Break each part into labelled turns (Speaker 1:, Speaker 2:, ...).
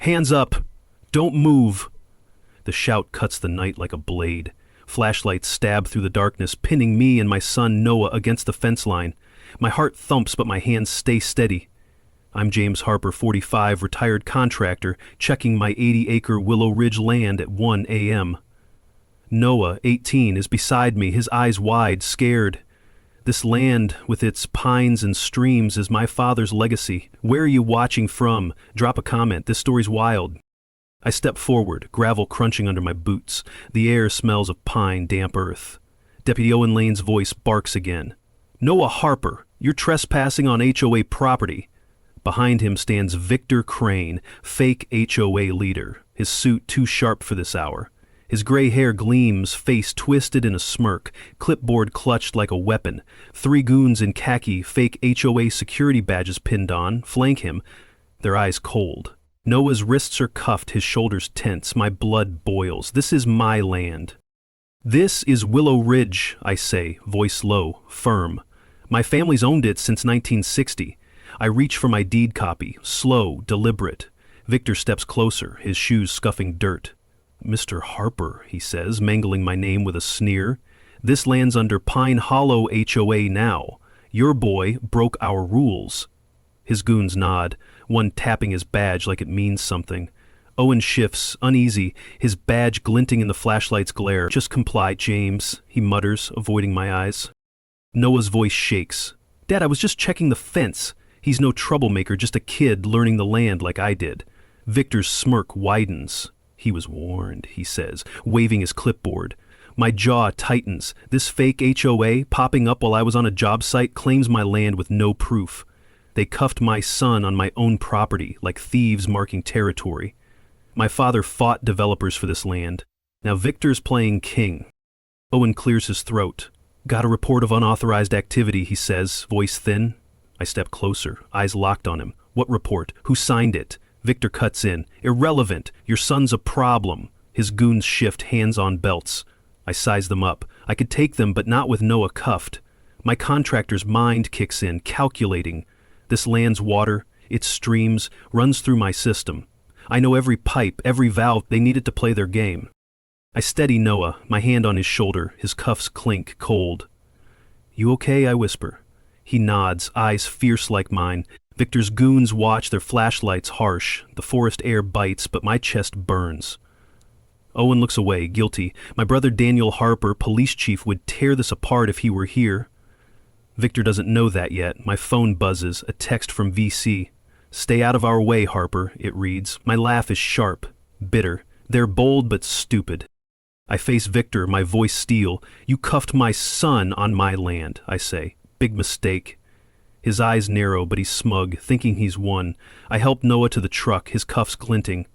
Speaker 1: Hands up! Don't move! The shout cuts the night like a blade. Flashlights stab through the darkness, pinning me and my son Noah against the fence line. My heart thumps, but my hands stay steady. I'm James Harper, 45, retired contractor, checking my 80-acre Willow Ridge land at 1 a.m. Noah, 18, is beside me, his eyes wide, scared. This land, with its pines and streams, is my father's legacy. Where are you watching from? Drop a comment. This story's wild. I step forward, gravel crunching under my boots. The air smells of pine, damp earth. Deputy Owen Lane's voice barks again. Noah Harper, you're trespassing on HOA property. Behind him stands Victor Crane, fake HOA leader, his suit too sharp for this hour. His gray hair gleams, face twisted in a smirk, clipboard clutched like a weapon. 3 goons in khaki, fake HOA security badges pinned on, flank him, their eyes cold. Noah's wrists are cuffed, his shoulders tense, my blood boils. This is my land. This is Willow Ridge, I say, voice low, firm. My family's owned it since 1960. I reach for my deed copy, slow, deliberate. Victor steps closer, his shoes scuffing dirt. Mr. Harper, he says, mangling my name with a sneer. This land's under Pine Hollow HOA now. Your boy broke our rules. His goons nod, one tapping his badge like it means something. Owen shifts, uneasy, his badge glinting in the flashlight's glare. Just comply, James, he mutters, avoiding my eyes. Noah's voice shakes. Dad, I was just checking the fence. He's no troublemaker, just a kid learning the land like I did. Victor's smirk widens. He was warned, he says, waving his clipboard. My jaw tightens. This fake HOA, popping up while I was on a job site, claims my land with no proof. They cuffed my son on my own property, like thieves marking territory. My father fought developers for this land. Now Victor's playing king. Owen clears his throat. Got a report of unauthorized activity, he says, voice thin. I step closer, eyes locked on him. What report? Who signed it? Victor cuts in. Irrelevant. Your son's a problem. His goons shift, hands on belts. I size them up. I could take them, but not with Noah cuffed. My contractor's mind kicks in, calculating. This land's water, its streams, runs through my system. I know every pipe, every valve. They needed to play their game. I steady Noah, my hand on his shoulder, his cuffs clink, cold. You okay? I whisper. He nods, eyes fierce like mine. Victor's goons watch, their flashlights harsh. The forest air bites, but my chest burns. Owen looks away, guilty. My brother Daniel Harper, police chief, would tear this apart if he were here. Victor doesn't know that yet. My phone buzzes, a text from VC. Stay out of our way, Harper, it reads. My laugh is sharp, bitter. They're bold but stupid. I face Victor, my voice steel. You cuffed my son on my land, I say. Big mistake. His eyes narrow, but he's smug, thinking he's won. I help Noah to the truck, his cuffs glinting.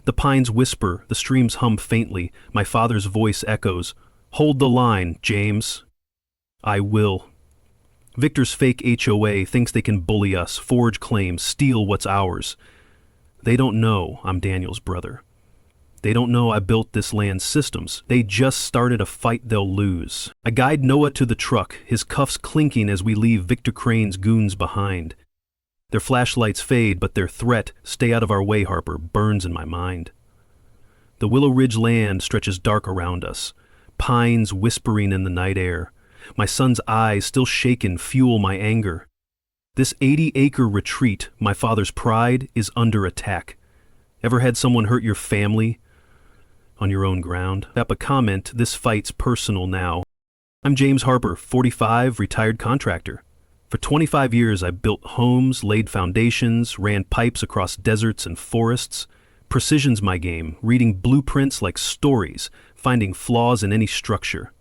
Speaker 1: The pines whisper, the streams hum faintly. My father's voice echoes. Hold the line, James. I will. Victor's fake HOA thinks they can bully us, forge claims, steal what's ours. They don't know I'm Daniel's brother. They don't know I built this land's systems. They just started a fight they'll lose. I guide Noah to the truck, his cuffs clinking as we leave Victor Crane's goons behind. Their flashlights fade, but their threat, stay out of our way, Harper, burns in my mind. The Willow Ridge land stretches dark around us, pines whispering in the night air. My son's eyes, still shaken, fuel my anger. This 80-acre retreat, my father's pride, is under attack. Ever had someone hurt your family on your own ground? Tap a comment, this fight's personal now. I'm James Harper, 45, retired contractor. For 25 years I built homes, laid foundations, ran pipes across deserts and forests. Precision's my game, reading blueprints like stories, finding flaws in any structure.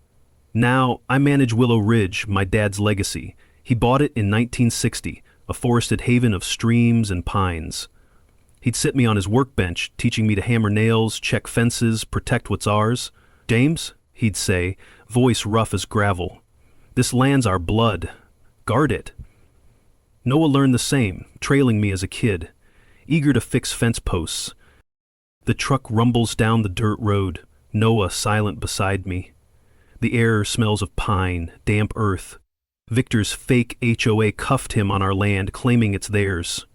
Speaker 1: Now I manage Willow Ridge, my dad's legacy. He bought it in 1960, a forested haven of streams and pines. He'd sit me on his workbench, teaching me to hammer nails, check fences, protect what's ours. James, he'd say, voice rough as gravel. This land's our blood. Guard it. Noah learned the same, trailing me as a kid, eager to fix fence posts. The truck rumbles down the dirt road, Noah silent beside me. The air smells of pine, damp earth. Victor's fake HOA cuffed him on our land, claiming it's theirs.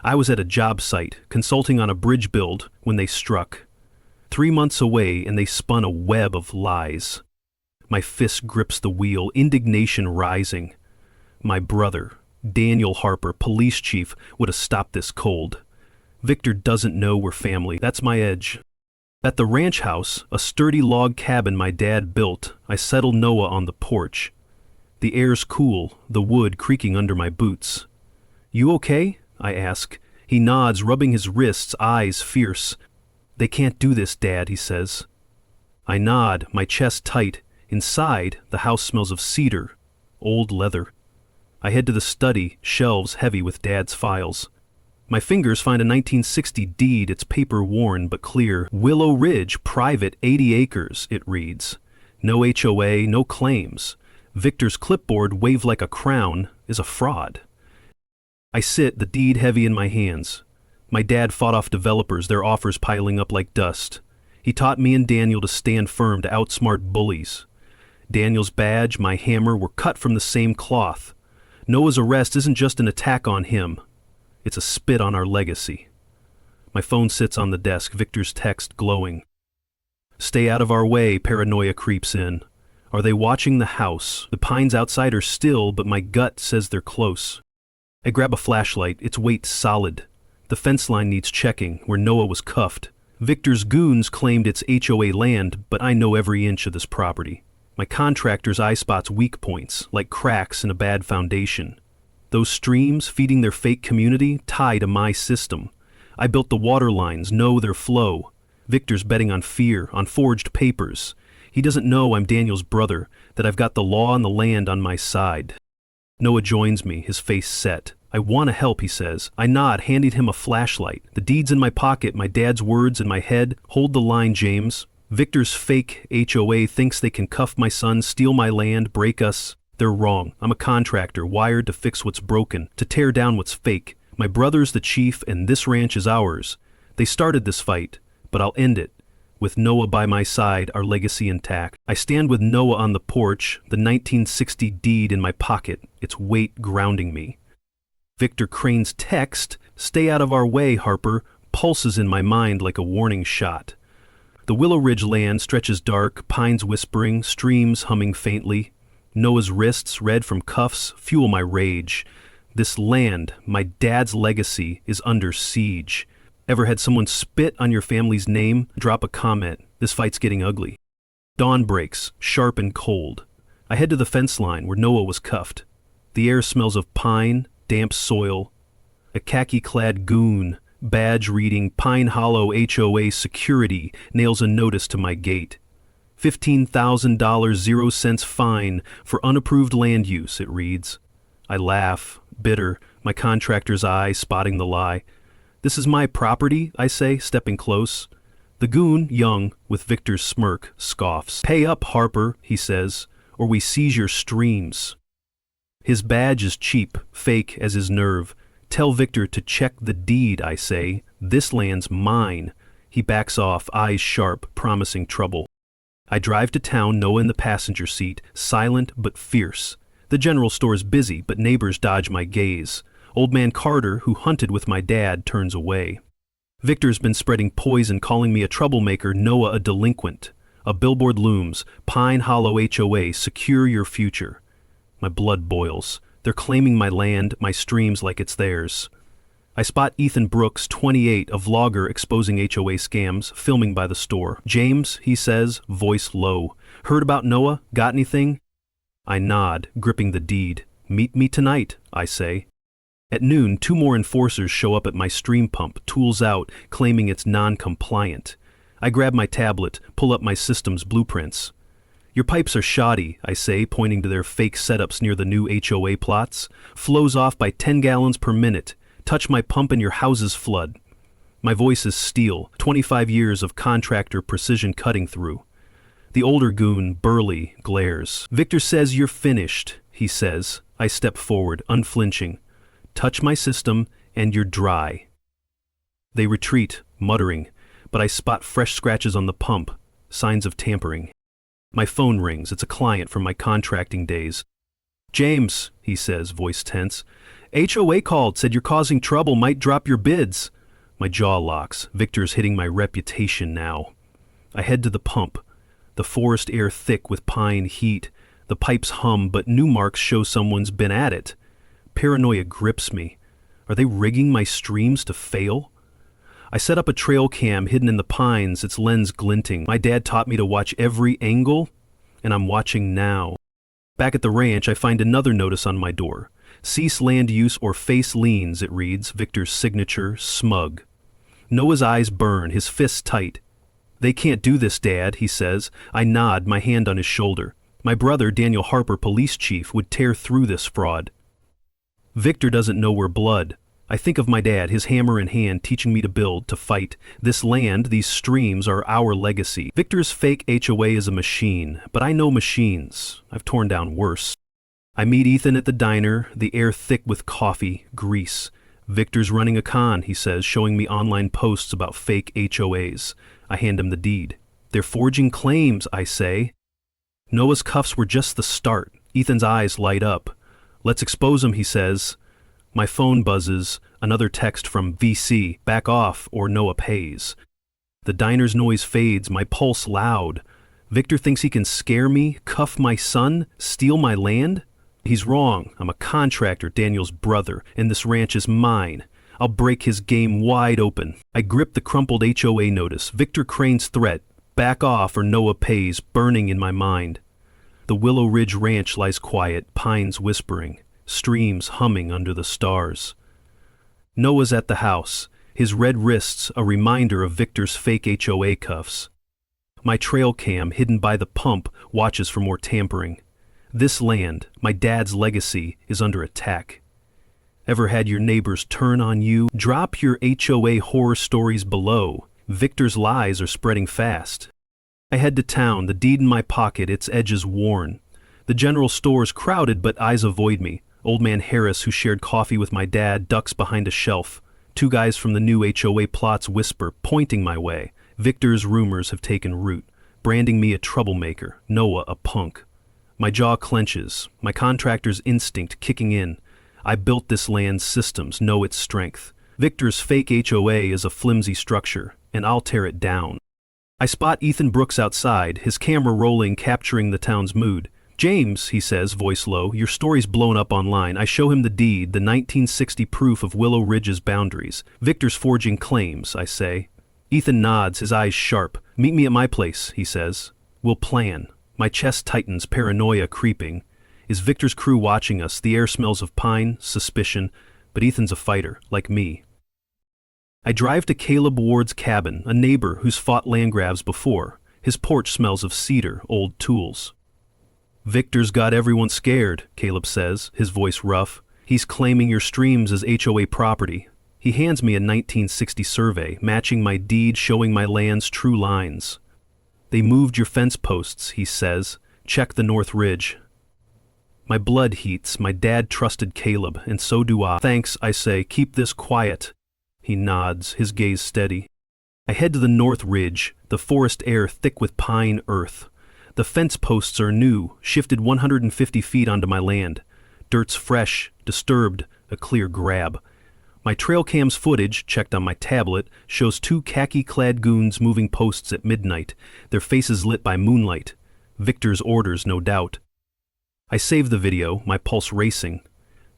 Speaker 1: I was at a job site, consulting on a bridge build, when they struck. 3 months away, and they spun a web of lies. My fist grips the wheel, indignation rising. My brother, Daniel Harper, police chief, would have stopped this cold. Victor doesn't know we're family. That's my edge. At the ranch house, a sturdy log cabin my dad built, I settle Noah on the porch. The air's cool, the wood creaking under my boots. "You okay?" I ask. He nods, rubbing his wrists, eyes fierce. "They can't do this, Dad," he says. I nod, my chest tight. Inside, the house smells of cedar, old leather. I head to the study, shelves heavy with Dad's files. My fingers find a 1960 deed, its paper worn but clear. Willow Ridge, private, 80 acres, it reads. No HOA, no claims. Victor's clipboard, waved like a crown, is a fraud. I sit, the deed heavy in my hands. My dad fought off developers, their offers piling up like dust. He taught me and Daniel to stand firm, to outsmart bullies. Daniel's badge, my hammer, were cut from the same cloth. Noah's arrest isn't just an attack on him. It's a spit on our legacy. My phone sits on the desk, Victor's text glowing. "Stay out of our way," paranoia creeps in. Are they watching the house? The pines outside are still, but my gut says they're close. I grab a flashlight, its weight solid. The fence line needs checking, where Noah was cuffed. Victor's goons claimed it's HOA land, but I know every inch of this property. My contractor's eye spots weak points, like cracks in a bad foundation. Those streams, feeding their fake community, tie to my system. I built the water lines, know their flow. Victor's betting on fear, on forged papers. He doesn't know I'm Daniel's brother, that I've got the law and the land on my side. Noah joins me, his face set. "I want to help," he says. I nod, handing him a flashlight. The deed's in my pocket, my dad's words in my head. "Hold the line, James. Victor's fake HOA thinks they can cuff my son, steal my land, break us. They're wrong. I'm a contractor, wired to fix what's broken, to tear down what's fake. My brother's the chief, and this ranch is ours. They started this fight, but I'll end it. With Noah by my side, our legacy intact." I stand with Noah on the porch, the 1960 deed in my pocket, its weight grounding me. Victor Crane's text, "Stay out of our way, Harper," pulses in my mind like a warning shot. The Willow Ridge land stretches dark, pines whispering, streams humming faintly. Noah's wrists, red from cuffs, fuel my rage. This land, my dad's legacy, is under siege. Ever had someone spit on your family's name? Drop a comment. This fight's getting ugly. Dawn breaks, sharp and cold. I head to the fence line where Noah was cuffed. The air smells of pine, damp soil. A khaki-clad goon, badge reading Pine Hollow HOA Security, nails a notice to my gate. $15,000 0 cents fine for unapproved land use, it reads. I laugh, bitter, my contractor's eye spotting the lie. "This is my property," I say, stepping close. The goon, young, with Victor's smirk, scoffs. "Pay up, Harper," he says, "or we seize your streams." His badge is cheap, fake as his nerve. "Tell Victor to check the deed," I say. "This land's mine." He backs off, eyes sharp, promising trouble. I drive to town, Noah in the passenger seat, silent but fierce. The general store's busy, but neighbors dodge my gaze. Old man Carter, who hunted with my dad, turns away. Victor's been spreading poison, calling me a troublemaker, Noah a delinquent. A billboard looms, Pine Hollow HOA, secure your future. My blood boils. They're claiming my land, my streams like it's theirs. I spot Ethan Brooks, 28, a vlogger exposing HOA scams, filming by the store. "James," he says, voice low. "Heard about Noah? Got anything?" I nod, gripping the deed. "Meet me tonight," I say. At noon, 2 more enforcers show up at my stream pump, tools out, claiming it's non-compliant. I grab my tablet, pull up my system's blueprints. "Your pipes are shoddy," I say, pointing to their fake setups near the new HOA plots. "Flows off by 10 gallons per minute. Touch my pump and your houses flood." My voice is steel, 25 years of contractor precision cutting through. The older goon, burly, glares. "Victor says you're finished," he says. I step forward, unflinching. "Touch my system, and you're dry." They retreat, muttering, but I spot fresh scratches on the pump, signs of tampering. My phone rings. It's a client from my contracting days. "James," he says, voice tense, HOA called, said you're causing trouble, might drop your bids. My jaw locks. Victor's hitting my reputation now. I head to the pump. The forest air thick with pine heat. The pipes hum, but new marks show someone's been at it. Paranoia grips me. Are they rigging my streams to fail? I set up a trail cam hidden in the pines, its lens glinting. My dad taught me to watch every angle, and I'm watching now. Back at the ranch, I find another notice on my door. Cease land use or face liens, it reads, Victor's signature, smug. Noah's eyes burn, his fists tight. They can't do this, Dad, he says. I nod, my hand on his shoulder. My brother, Daniel Harper, police chief, would tear through this fraud. Victor doesn't know we're blood. I think of my dad, his hammer in hand, teaching me to build, to fight. This land, these streams, are our legacy. Victor's fake HOA is a machine, but I know machines. I've torn down worse. I meet Ethan at the diner, the air thick with coffee, grease. Victor's running a con, he says, showing me online posts about fake HOAs. I hand him the deed. They're forging claims, I say. Noah's cuffs were just the start. Ethan's eyes light up. Let's expose him, he says. My phone buzzes, another text from VC, back off or Noah pays. The diner's noise fades, my pulse loud. Victor thinks he can scare me, cuff my son, steal my land? He's wrong. I'm a contractor, Daniel's brother, and this ranch is mine. I'll break his game wide open. I grip the crumpled HOA notice, Victor Crane's threat, back off or Noah pays, burning in my mind. The Willow Ridge Ranch lies quiet, pines whispering, streams humming under the stars. Noah's at the house, his red wrists a reminder of Victor's fake HOA cuffs. My trail cam, hidden by the pump, watches for more tampering. This land, my dad's legacy, is under attack. Ever had your neighbors turn on you? Drop your HOA horror stories below. Victor's lies are spreading fast. I head to town, the deed in my pocket, its edges worn. The general store's crowded, but eyes avoid me. Old man Harris, who shared coffee with my dad, ducks behind a shelf. Two guys from the new HOA plots whisper, pointing my way. Victor's rumors have taken root, branding me a troublemaker, Noah a punk. My jaw clenches, my contractor's instinct kicking in. I built this land's systems, know its strength. Victor's fake HOA is a flimsy structure, and I'll tear it down. I spot Ethan Brooks outside, his camera rolling, capturing the town's mood. James, he says, voice low, your story's blown up online. I show him the deed, the 1960 proof of Willow Ridge's boundaries. Victor's forging claims, I say. Ethan nods, his eyes sharp. Meet me at my place, he says. We'll plan. My chest tightens, paranoia creeping. Is Victor's crew watching us? The air smells of pine, suspicion, but Ethan's a fighter, like me. I drive to Caleb Ward's cabin, a neighbor who's fought land grabs before. His porch smells of cedar, old tools. Victor's got everyone scared, Caleb says, his voice rough. He's claiming your streams as HOA property. He hands me a 1960 survey, matching my deed, showing my land's true lines. They moved your fence posts, he says. Check the North Ridge. My blood heats. My dad trusted Caleb, and so do I. Thanks, I say. Keep this quiet. He nods, his gaze steady. I head to the North Ridge, the forest air thick with pine earth. The fence posts are new, shifted 150 feet onto my land. Dirt's fresh, disturbed, a clear grab. My trail cam's footage, checked on my tablet, shows two khaki-clad goons moving posts at midnight, their faces lit by moonlight. Victor's orders, no doubt. I save the video, my pulse racing.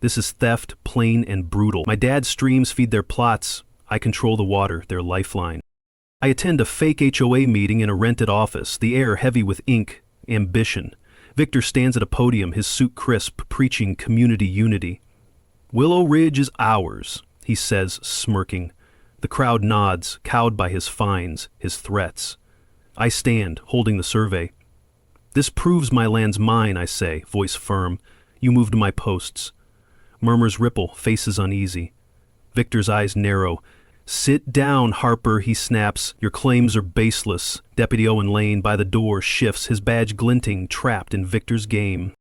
Speaker 1: This is theft, plain and brutal. My dad's streams feed their plots. I control the water, their lifeline. I attend a fake HOA meeting in a rented office, the air heavy with ink, ambition. Victor stands at a podium, his suit crisp, preaching community unity. Willow Ridge is ours, he says, smirking. The crowd nods, cowed by his fines, his threats. I stand, holding the survey. This proves my land's mine, I say, voice firm. You move to my posts. Murmurs ripple, faces uneasy. Victor's eyes narrow. Sit down, Harper, he snaps. Your claims are baseless. Deputy Owen Lane by the door shifts, his badge glinting, trapped in Victor's game.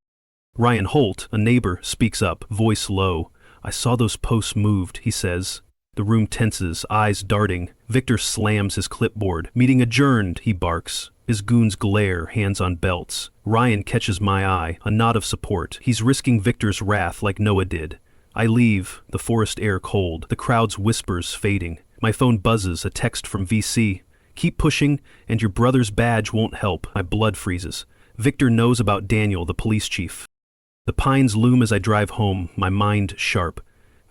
Speaker 1: Ryan Holt, a neighbor, speaks up, voice low. I saw those posts moved, he says. The room tenses, eyes darting. Victor slams his clipboard. Meeting adjourned, he barks. His goons glare, hands on belts. Ryan catches my eye, a nod of support. He's risking Victor's wrath like Noah did. I leave, the forest air cold, the crowd's whispers fading. My phone buzzes, a text from VC. Keep pushing, and your brother's badge won't help. My blood freezes. Victor knows about Daniel, the police chief. The pines loom as I drive home, my mind sharp.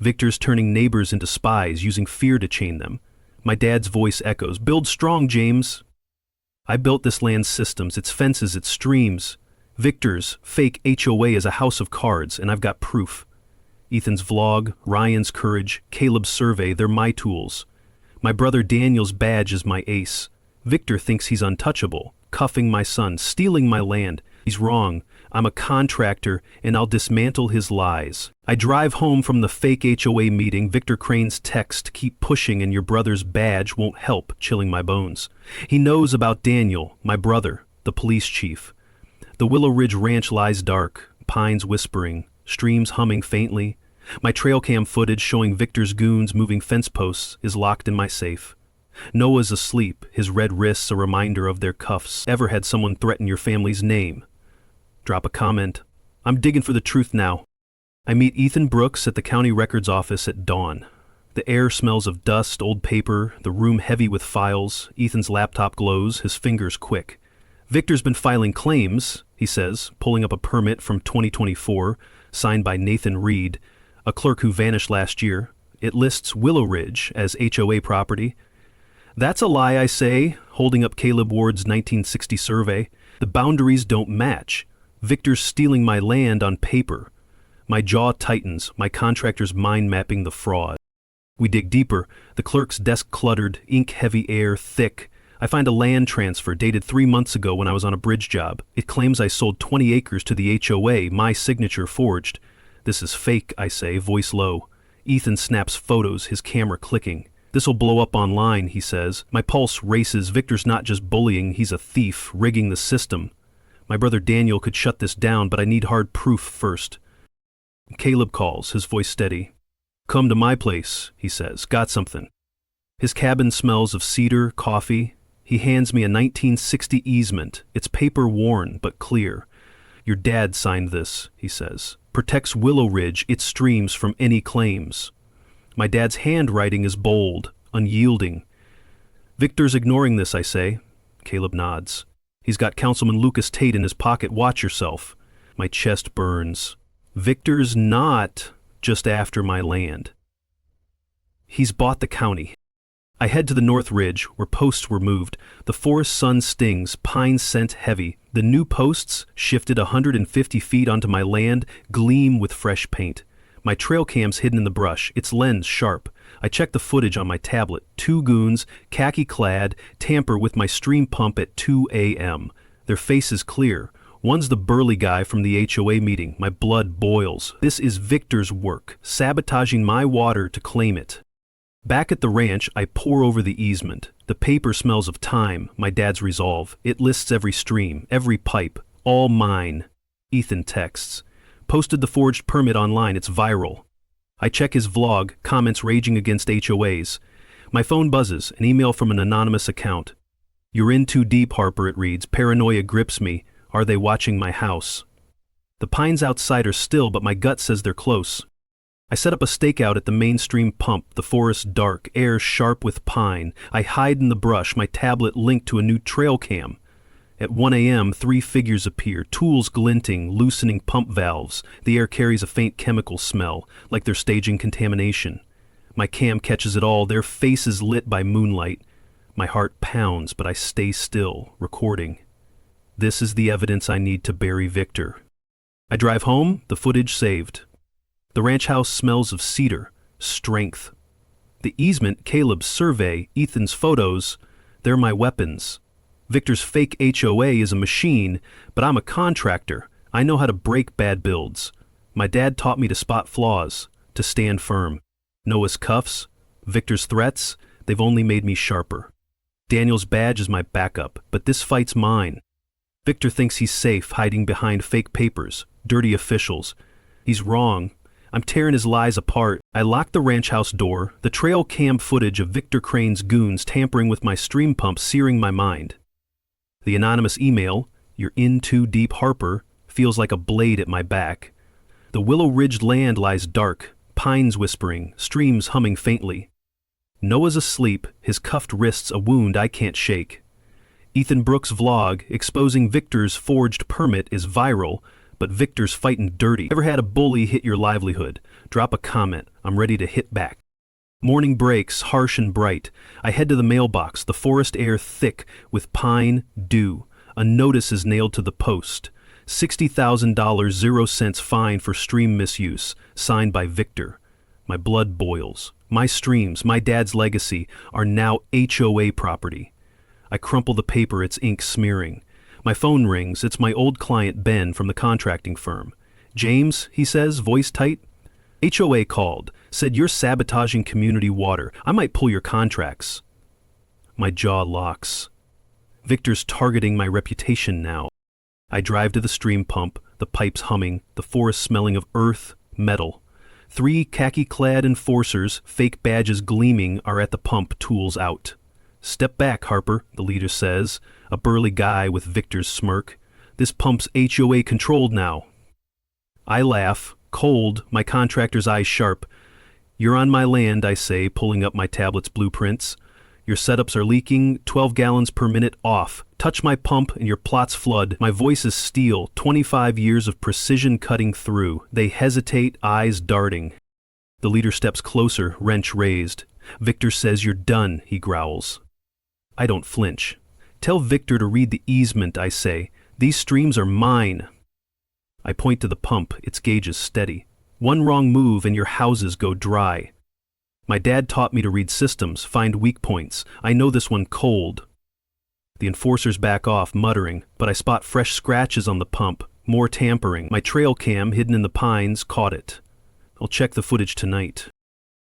Speaker 1: Victor's turning neighbors into spies, using fear to chain them. My dad's voice echoes, "Build strong, James." I built this land's systems, its fences, its streams. Victor's fake HOA is a house of cards, and I've got proof. Ethan's vlog, Ryan's courage, Caleb's survey, they're my tools. My brother Daniel's badge is my ace. Victor thinks he's untouchable, cuffing my son, stealing my land. He's wrong. I'm a contractor, and I'll dismantle his lies. I drive home from the fake HOA meeting, Victor Crane's text, "Keep pushing and your brother's badge won't help," chilling my bones. He knows about Daniel, my brother, the police chief. The Willow Ridge Ranch lies dark, pines whispering, streams humming faintly. My trail cam footage showing Victor's goons moving fence posts is locked in my safe. Noah's asleep, his red wrists a reminder of their cuffs. Ever had someone threaten your family's name? Drop a comment. I'm digging for the truth now. I meet Ethan Brooks at the county records office at dawn. The air smells of dust, old paper, the room heavy with files. Ethan's laptop glows, his fingers quick. Victor's been filing claims, he says, pulling up a permit from 2024, signed by Nathan Reed, a clerk who vanished last year. It lists Willow Ridge as HOA property. That's a lie, I say, holding up Caleb Ward's 1960 survey. The boundaries don't match. Victor's stealing my land on paper. My jaw tightens, my contractor's mind mapping the fraud. We dig deeper, the clerk's desk cluttered, ink-heavy air thick. I find a land transfer dated 3 months ago when I was on a bridge job. It claims I sold 20 acres to the HOA, my signature forged. This is fake, I say, voice low. Ethan snaps photos, his camera clicking. This'll blow up online, he says. My pulse races. Victor's not just bullying, he's a thief, rigging the system. My brother Daniel could shut this down, but I need hard proof first. Caleb calls, his voice steady. "Come to my place," he says. "Got something." His cabin smells of cedar, coffee. He hands me a 1960 easement. It's paper worn, but clear. "Your dad signed this," he says. "Protects Willow Ridge, its streams, from any claims." My dad's handwriting is bold, unyielding. "Victor's ignoring this," I say. Caleb nods. "He's got Councilman Lucas Tate in his pocket. Watch yourself." My chest burns. Victor's not just after my land. He's bought the county. I head to the North Ridge, where posts were moved. The forest sun stings, pine scent heavy. The new posts, shifted 150 feet onto my land, gleam with fresh paint. My trail cam's hidden in the brush, its lens sharp. I check the footage on my tablet. 2 goons, khaki-clad, tamper with my stream pump at 2 a.m. Their faces clear. One's the burly guy from the HOA meeting. My blood boils. This is Victor's work, sabotaging my water to claim it. Back at the ranch, I pore over the easement. The paper smells of time, my dad's resolve. It lists every stream, every pipe, all mine. Ethan texts. Posted the forged permit online, it's viral. I check his vlog, comments raging against HOAs. My phone buzzes, an email from an anonymous account. "You're in too deep, Harper," it reads. "Paranoia grips me. Are they watching my house?" The pines outside are still, but my gut says they're close. I set up a stakeout at the mainstream pump, the forest dark, air sharp with pine. I hide in the brush, my tablet linked to a new trail cam. At 1 a.m., 3 figures appear, tools glinting, loosening pump valves. The air carries a faint chemical smell, like they're staging contamination. My cam catches it all, their faces lit by moonlight. My heart pounds, but I stay still, recording. This is the evidence I need to bury Victor. I drive home, the footage saved. The ranch house smells of cedar, strength. The easement, Caleb's survey, Ethan's photos, they're my weapons. Victor's fake HOA is a machine, but I'm a contractor. I know how to break bad builds. My dad taught me to spot flaws, to stand firm. Noah's cuffs, Victor's threats, they've only made me sharper. Daniel's badge is my backup, but this fight's mine. Victor thinks he's safe hiding behind fake papers, dirty officials. He's wrong. I'm tearing his lies apart. I lock the ranch house door, the trail cam footage of Victor Crane's goons tampering with my stream pump searing my mind. The anonymous email, "You're in too deep, Harper," feels like a blade at my back. The Willow Ridge land lies dark, pines whispering, streams humming faintly. Noah's asleep, his cuffed wrists a wound I can't shake. Ethan Brooks' vlog exposing Victor's forged permit is viral, but Victor's fighting dirty. Ever had a bully hit your livelihood? Drop a comment, I'm ready to hit back. Morning breaks, harsh and bright. I head to the mailbox, the forest air thick with pine dew. A notice is nailed to the post. $60,000 0 cents fine for stream misuse, signed by Victor. My blood boils. My streams, my dad's legacy, are now HOA property. I crumple the paper, its ink smearing. My phone rings, it's my old client Ben from the contracting firm. James, he says, voice tight. HOA called, said you're sabotaging community water. I might pull your contracts. My jaw locks. Victor's targeting my reputation now. I drive to the stream pump, the pipes humming, the forest smelling of earth, metal. 3 khaki-clad enforcers, fake badges gleaming, are at the pump, tools out. Step back, Harper, the leader says, a burly guy with Victor's smirk. This pump's HOA controlled now. I laugh, cold, my contractor's eyes sharp. You're on my land, I say, pulling up my tablet's blueprints. Your setups are leaking, 12 gallons per minute off. Touch my pump and your plots flood. My voice is steel, 25 years of precision cutting through. They hesitate, eyes darting. The leader steps closer, wrench raised. Victor says you're done, he growls. I don't flinch. Tell Victor to read the easement, I say. These streams are mine. I point to the pump, its gauges steady. One wrong move and your houses go dry. My dad taught me to read systems, find weak points. I know this one cold. The enforcers back off, muttering, but I spot fresh scratches on the pump, more tampering. My trail cam, hidden in the pines, caught it. I'll check the footage tonight.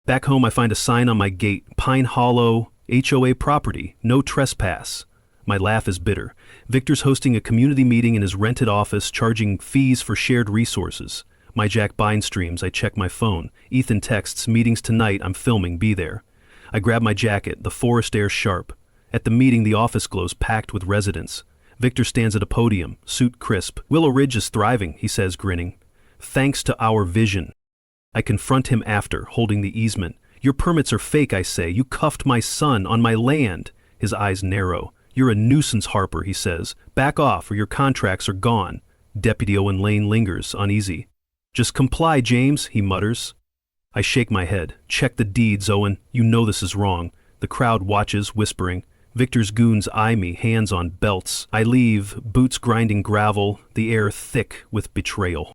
Speaker 1: Back home I find a sign on my gate, Pine Hollow, HOA property, no trespass. My laugh is bitter. Victor's hosting a community meeting in his rented office, charging fees for shared resources. My Jack Bind streams, I check my phone. Ethan texts, meetings tonight, I'm filming, be there. I grab my jacket, the forest air sharp. At the meeting, the office glows, packed with residents. Victor stands at a podium, suit crisp. Willow Ridge is thriving, he says, grinning. Thanks to our vision. I confront him after, holding the easement. Your permits are fake, I say. You cuffed my son on my land. His eyes narrow. You're a nuisance, Harper, he says. Back off or your contracts are gone. Deputy Owen Lane lingers, uneasy. Just comply, James, he mutters. I shake my head. Check the deeds, Owen. You know this is wrong. The crowd watches, whispering. Victor's goons eye me, hands on belts. I leave, boots grinding gravel, the air thick with betrayal.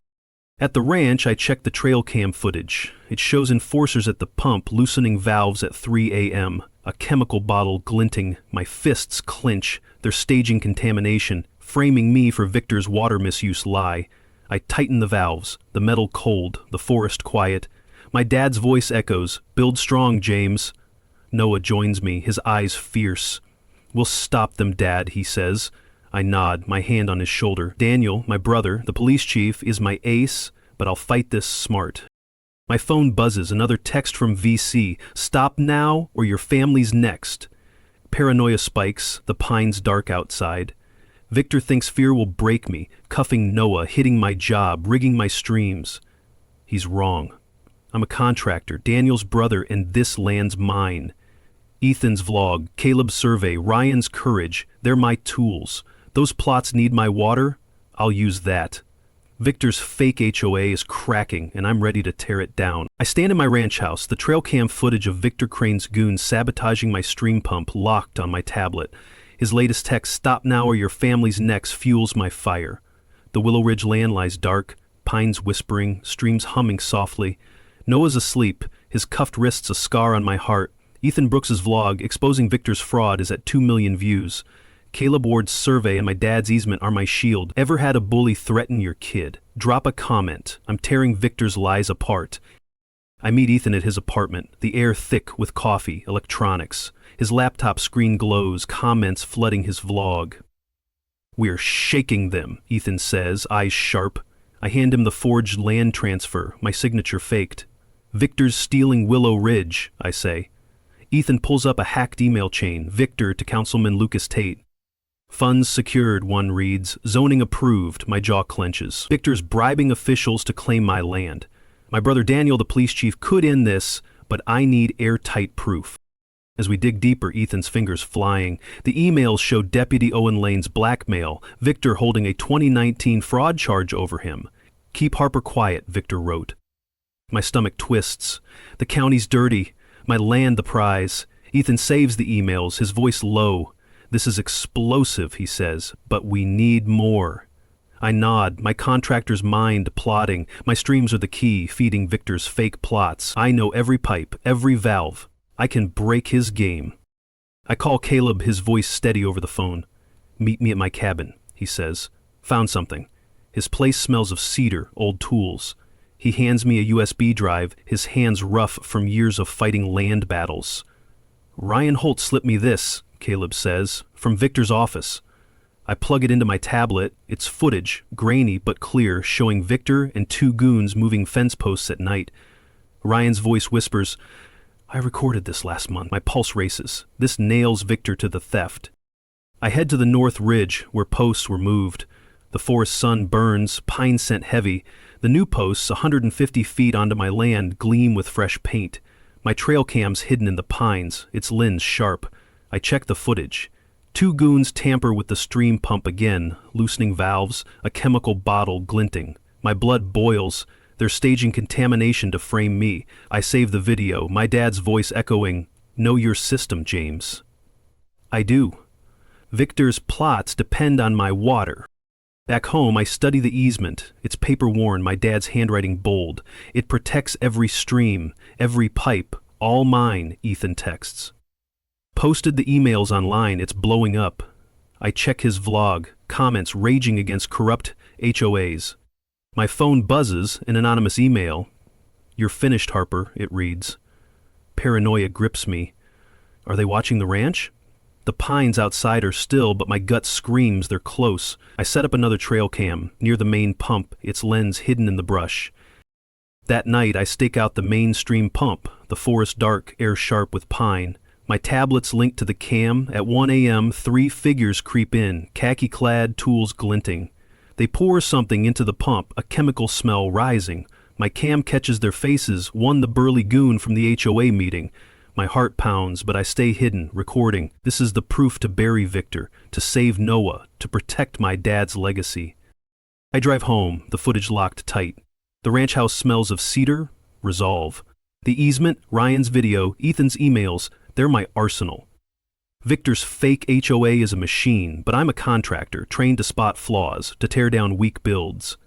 Speaker 1: At the ranch, I check the trail cam footage. It shows enforcers at the pump loosening valves at 3 a.m., a chemical bottle glinting. My fists clench. They're staging contamination, framing me for Victor's water misuse lie. I tighten the valves, the metal cold, the forest quiet. My dad's voice echoes, build strong, James. Noah joins me, his eyes fierce. We'll stop them, Dad, he says. I nod, my hand on his shoulder. Daniel, my brother, the police chief, is my ace, but I'll fight this smart. My phone buzzes, another text from VC. Stop now or your family's next. Paranoia spikes, the pines dark outside. Victor thinks fear will break me, cuffing Noah, hitting my job, rigging my streams. He's wrong. I'm a contractor, Daniel's brother, and this land's mine. Ethan's vlog, Caleb's survey, Ryan's courage, they're my tools. Those plots need my water, I'll use that. Victor's fake HOA is cracking, and I'm ready to tear it down. I stand in my ranch house, the trail cam footage of Victor Crane's goons sabotaging my stream pump locked on my tablet. His latest text, stop now or your family's necks, fuels my fire. The Willow Ridge land lies dark, pines whispering, streams humming softly. Noah's asleep, his cuffed wrists a scar on my heart. Ethan Brooks' vlog, exposing Victor's fraud, is at 2 million views. Caleb Ward's survey and my dad's easement are my shield. Ever had a bully threaten your kid? Drop a comment. I'm tearing Victor's lies apart. I meet Ethan at his apartment, the air thick with coffee, electronics. His laptop screen glows, comments flooding his vlog. We're shaking them, Ethan says, eyes sharp. I hand him the forged land transfer, my signature faked. Victor's stealing Willow Ridge, I say. Ethan pulls up a hacked email chain, Victor to Councilman Lucas Tate. Funds secured, one reads. Zoning approved, my jaw clenches. Victor's bribing officials to claim my land. My brother Daniel, the police chief, could end this, but I need airtight proof. As we dig deeper, Ethan's fingers flying. The emails show Deputy Owen Lane's blackmail, Victor holding a 2019 fraud charge over him. Keep Harper quiet, Victor wrote. My stomach twists. The county's dirty. My land the prize. Ethan saves the emails, his voice low. This is explosive, he says, but we need more. I nod, my contractor's mind plotting. My streams are the key, feeding Victor's fake plots. I know every pipe, every valve. I can break his game. I call Caleb, his voice steady over the phone. Meet me at my cabin, he says. Found something. His place smells of cedar, old tools. He hands me a USB drive, his hands rough from years of fighting land battles. Ryan Holt slipped me this, Caleb says, from Victor's office. I plug it into my tablet. It's footage, grainy but clear, showing Victor and two goons moving fence posts at night. Ryan's voice whispers, I recorded this last month. My pulse races. This nails Victor to the theft. I head to the North Ridge, where posts were moved. The forest sun burns, pine scent heavy. The new posts, 150 feet onto my land, gleam with fresh paint. My trail cam's hidden in the pines, its lens sharp. I check the footage. Two goons tamper with the stream pump again, loosening valves, a chemical bottle glinting. My blood boils. They're staging contamination to frame me. I save the video, my dad's voice echoing, Know your system, James. I do. Victor's plots depend on my water. Back home, I study the easement. It's paper-worn, my dad's handwriting bold. It protects every stream, every pipe, all mine, Ethan texts. Posted the emails online, it's blowing up. I check his vlog, comments raging against corrupt HOAs. My phone buzzes, an anonymous email. You're finished, Harper, it reads. Paranoia grips me. Are they watching the ranch? The pines outside are still, but my gut screams they're close. I set up another trail cam, near the main pump, its lens hidden in the brush. That night, I stake out the mainstream pump, the forest dark, air sharp with pine. My tablet's linked to the cam. At 1 a.m., 3 figures creep in, khaki-clad, tools glinting. They pour something into the pump, a chemical smell rising. My cam catches their faces, one the burly goon from the HOA meeting. My heart pounds, but I stay hidden, recording. This is the proof to bury Victor, to save Noah, to protect my dad's legacy. I drive home, the footage locked tight. The ranch house smells of cedar, resolve. The easement, Ryan's video, Ethan's emails, they're my arsenal. Victor's fake HOA is a machine, but I'm a contractor, trained to spot flaws, to tear down weak builds.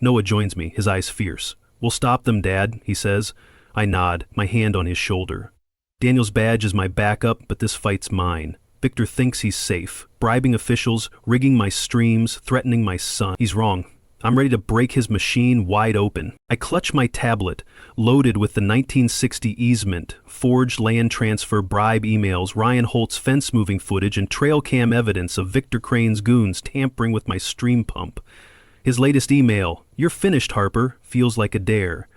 Speaker 1: Noah joins me, his eyes fierce. We'll stop them, Dad, he says. I nod, my hand on his shoulder. Daniel's badge is my backup, but this fight's mine. Victor thinks he's safe, bribing officials, rigging my streams, threatening my son. He's wrong. I'm ready to break his machine wide open. I clutch my tablet, loaded with the 1960 easement, forged land transfer bribe emails, Ryan Holt's fence-moving footage, and trail cam evidence of Victor Crane's goons tampering with my stream pump. His latest email, "You're finished, Harper," feels like a dare.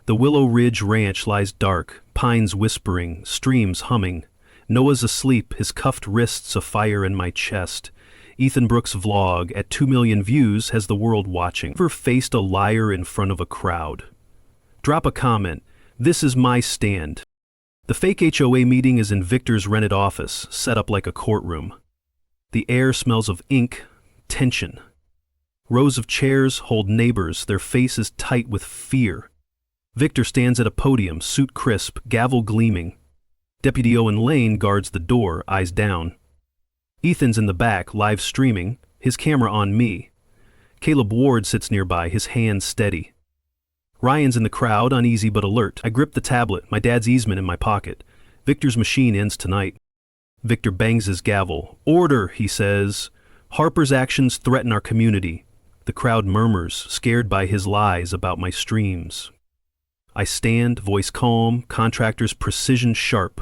Speaker 1: The Willow Ridge Ranch lies dark, pines whispering, streams humming. Noah's asleep, his cuffed wrists afire in my chest. Ethan Brooks' vlog, at 2 million views, has the world watching. Ever faced a liar in front of a crowd? Drop a comment. This is my stand. The fake HOA meeting is in Victor's rented office, set up like a courtroom. The air smells of ink, tension. Rows of chairs hold neighbors, their faces tight with fear. Victor stands at a podium, suit crisp, gavel gleaming. Deputy Owen Lane guards the door, eyes down. Ethan's in the back, live streaming, his camera on me. Caleb Ward sits nearby, his hands steady. Ryan's in the crowd, uneasy but alert. I grip the tablet, my dad's easement in my pocket. Victor's machine ends tonight. Victor bangs his gavel. "Order," he says. "Harper's actions threaten our community." The crowd murmurs, scared by his lies about my streams. I stand, voice calm, contractor's precision sharp.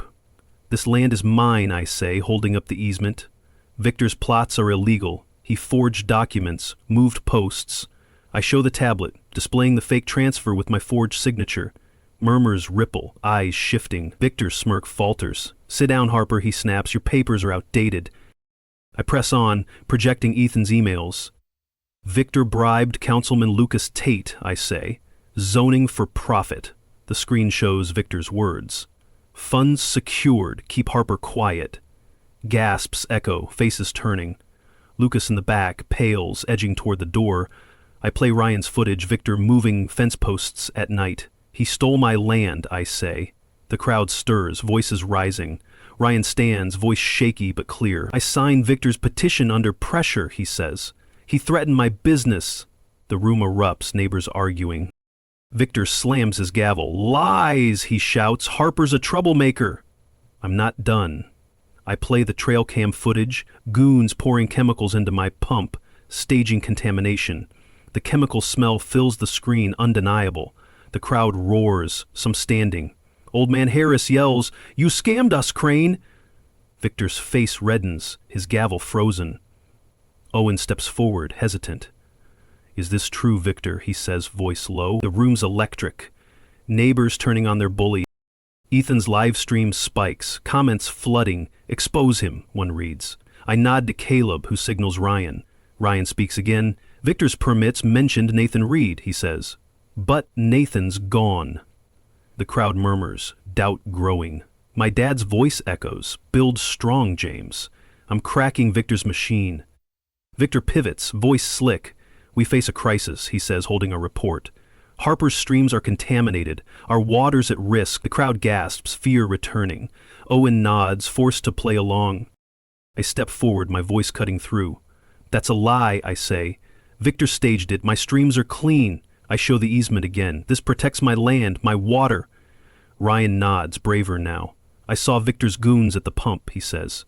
Speaker 1: "This land is mine," I say, holding up the easement. Victor's plots are illegal. He forged documents, moved posts. I show the tablet, displaying the fake transfer with my forged signature. Murmurs ripple, eyes shifting. Victor's smirk falters. "Sit down, Harper," he snaps. "Your papers are outdated." I press on, projecting Ethan's emails. "Victor bribed Councilman Lucas Tate," I say. Zoning for profit. The screen shows Victor's words. Funds secured. Keep Harper quiet. Gasps echo, faces turning. Lucas in the back pales, edging toward the door. I play Ryan's footage, Victor moving fence posts at night. He stole my land, I say. The crowd stirs, voices rising. Ryan stands, voice shaky but clear. I signed Victor's petition under pressure, he says. He threatened my business. The room erupts, neighbors arguing. Victor slams his gavel. Lies, he shouts. Harper's a troublemaker. I'm not done. I play the trail cam footage, goons pouring chemicals into my pump, staging contamination. The chemical smell fills the screen, undeniable. The crowd roars, some standing. Old man Harris yells, "You scammed us, Crane!" Victor's face reddens, his gavel frozen. Owen steps forward, hesitant. Is this true, Victor? He says, voice low. The room's electric. Neighbors turning on their bully. Ethan's live stream spikes, comments flooding. Expose him, one reads. I nod to Caleb, who signals Ryan. Ryan speaks again. Victor's permits mentioned Nathan Reed, he says. But Nathan's gone. The crowd murmurs, doubt growing. My dad's voice echoes. Build strong, James. I'm cracking Victor's machine. Victor pivots, voice slick. We face a crisis, he says, holding a report. Harper's streams are contaminated. Our water's at risk. The crowd gasps, fear returning. Owen nods, forced to play along. I step forward, my voice cutting through. That's a lie, I say. Victor staged it. My streams are clean. I show the easement again. This protects my land, my water. Ryan nods, braver now. I saw Victor's goons at the pump, he says.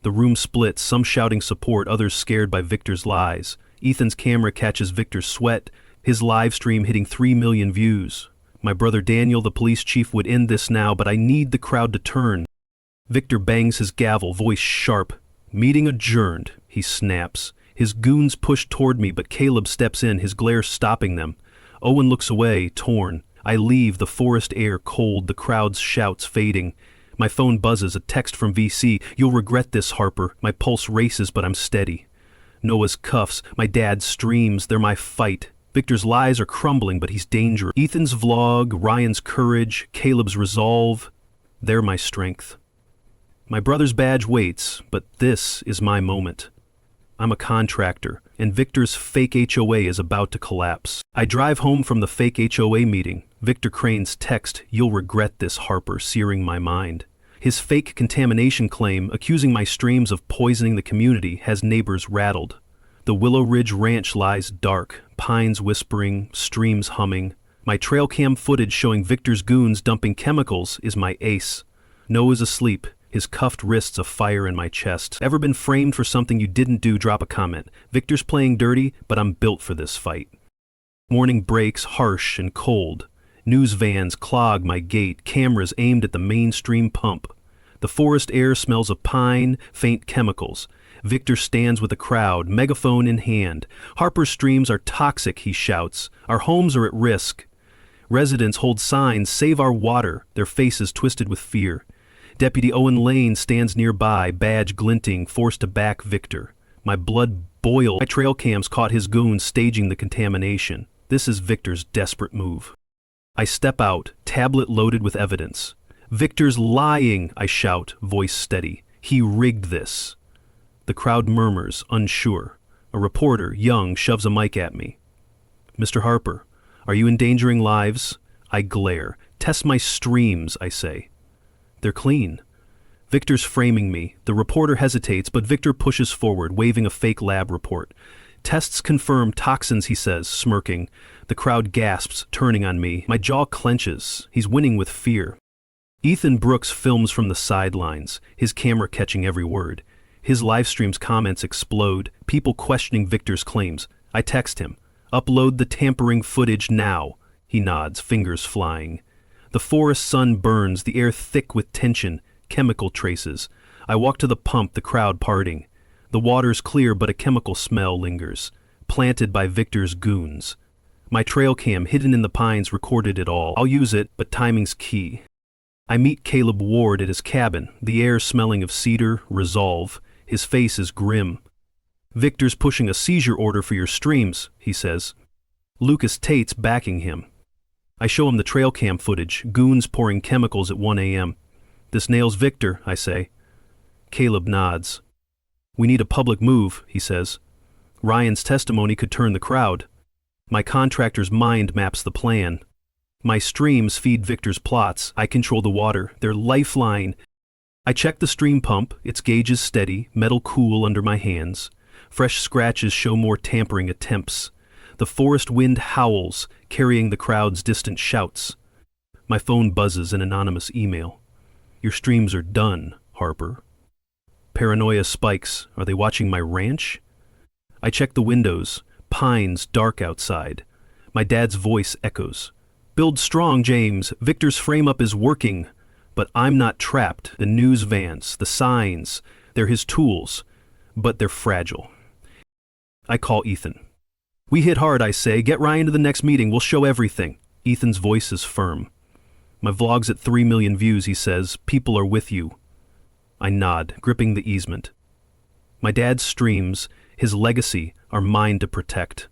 Speaker 1: The room splits, some shouting support, others scared by Victor's lies. Ethan's camera catches Victor's sweat, his live stream hitting 3 million views. My brother Daniel, the police chief, would end this now, but I need the crowd to turn. Victor bangs his gavel, voice sharp. Meeting adjourned, he snaps. His goons push toward me, but Caleb steps in, his glare stopping them. Owen looks away, torn. I leave, the forest air cold, the crowd's shouts fading. My phone buzzes, a text from VC. You'll regret this, Harper. My pulse races, but I'm steady. Noah's cuffs, my dad's streams, they're my fight. Victor's lies are crumbling, but he's dangerous. Ethan's vlog, Ryan's courage, Caleb's resolve, they're my strength. My brother's badge waits, but this is my moment. I'm a contractor, and Victor's fake HOA is about to collapse. I drive home from the fake HOA meeting. Victor Crane's text, "You'll regret this, Harper," searing my mind. His fake contamination claim, accusing my streams of poisoning the community, has neighbors rattled. The Willow Ridge Ranch lies dark, pines whispering, streams humming. My trail cam footage showing Victor's goons dumping chemicals is my ace. Noah's asleep, his cuffed wrists afire in my chest. Ever been framed for something you didn't do? Drop a comment. Victor's playing dirty, but I'm built for this fight. Morning breaks, harsh and cold. News vans clog my gate, cameras aimed at the mainstream pump. The forest air smells of pine, faint chemicals. Victor stands with the crowd, megaphone in hand. Harper's streams are toxic, he shouts. Our homes are at risk. Residents hold signs, "Save our water," their faces twisted with fear. Deputy Owen Lane stands nearby, badge glinting, forced to back Victor. My blood boiled. My trail cams caught his goons staging the contamination. This is Victor's desperate move. I step out, tablet loaded with evidence. Victor's lying, I shout, voice steady. He rigged this. The crowd murmurs, unsure. A reporter, young, shoves a mic at me. Mr. Harper, are you endangering lives? I glare. Test my streams, I say. They're clean. Victor's framing me. The reporter hesitates, but Victor pushes forward, waving a fake lab report. Tests confirm toxins, he says, smirking. The crowd gasps, turning on me. My jaw clenches. He's winning with fear. Ethan Brooks films from the sidelines, his camera catching every word. His livestream's comments explode, people questioning Victor's claims. I text him. Upload the tampering footage now. He nods, fingers flying. The forest sun burns, the air thick with tension, chemical traces. I walk to the pump, the crowd parting. The water's clear, but a chemical smell lingers, planted by Victor's goons. My trail cam, hidden in the pines, recorded it all. I'll use it, but timing's key. I meet Caleb Ward at his cabin, the air smelling of cedar, resolve. His face is grim. Victor's pushing a seizure order for your streams, he says. Lucas Tate's backing him. I show him the trail cam footage, goons pouring chemicals at 1 a.m. This nails Victor, I say. Caleb nods. We need a public move, he says. Ryan's testimony could turn the crowd. My contractor's mind maps the plan. My streams feed Victor's plots. I control the water, their lifeline. I check the stream pump, its gauge is steady, metal cool under my hands. Fresh scratches show more tampering attempts. The forest wind howls, carrying the crowd's distant shouts. My phone buzzes an anonymous email. Your streams are done, Harper. Paranoia spikes. Are they watching my ranch? I check the windows. Pines dark outside. My dad's voice echoes. Build strong, James. Victor's frame-up is working. But I'm not trapped. The news vans, the signs, they're his tools. But they're fragile. I call Ethan. We hit hard, I say. Get Ryan to the next meeting. We'll show everything. Ethan's voice is firm. My vlog's at 3 million views, he says. People are with you. I nod, gripping the easement. My dad's streams, his legacy, are mine to protect.